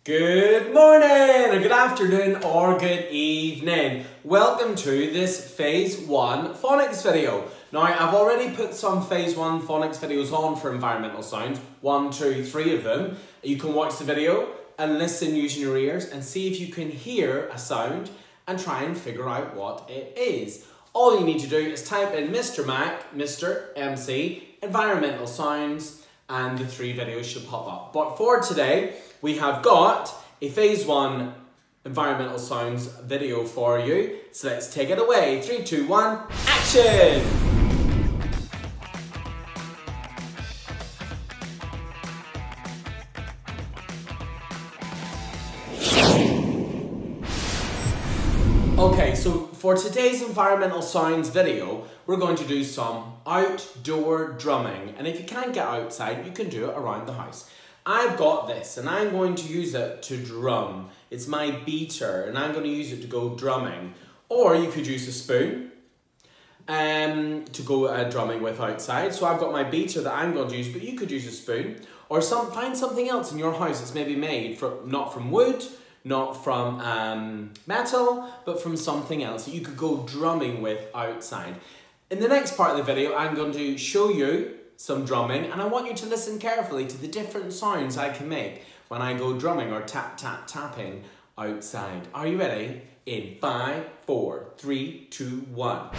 Good morning, or good afternoon, or good evening. Welcome to this Phase 1 phonics video. Now, I've already put some Phase 1 phonics videos on for environmental sounds. 1, 2, 3 of them. You can watch the video and listen using your ears and see if you can hear a sound and try and figure out what it is. All you need to do is type in Mr. Mac, Mr. MC, environmental sounds, and the 3 videos should pop up. But for today, we have got a Phase 1 environmental sounds video for you. So let's take it away. 3, 2, 1, action! Okay, so for today's environmental sounds video, we're going to do some outdoor drumming. And if you can't get outside, you can do it around the house. I've got this and I'm going to use it to drum. It's my beater and I'm going to use it to go drumming. Or you could use a spoon to go drumming with outside. So I've got my beater that I'm going to use, but you could use a spoon. Or find something else in your house that's maybe made not from wood, not from metal, but from something else that you could go drumming with outside. In the next part of the video, I'm going to show you some drumming, and I want you to listen carefully to the different sounds I can make when I go drumming or tap, tap, tapping outside. Are you ready? In 5, 4, 3, 2, 1.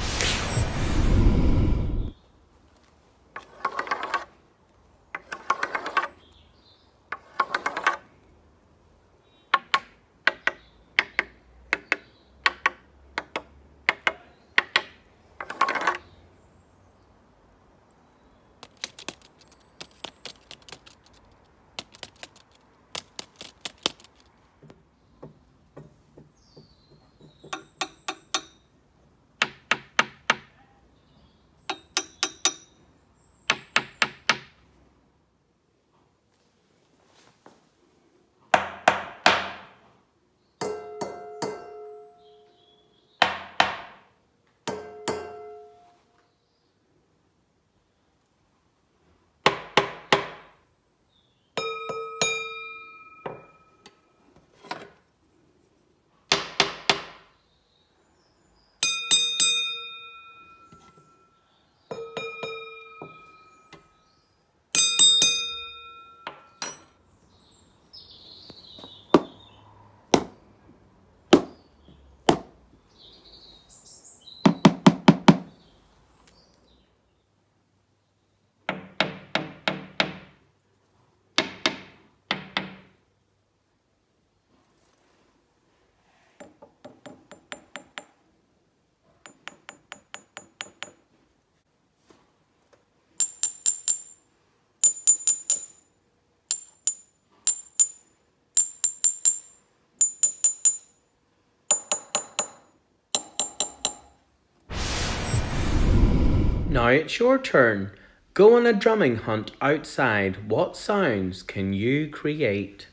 Now it's your turn. Go on a drumming hunt outside. What sounds can you create?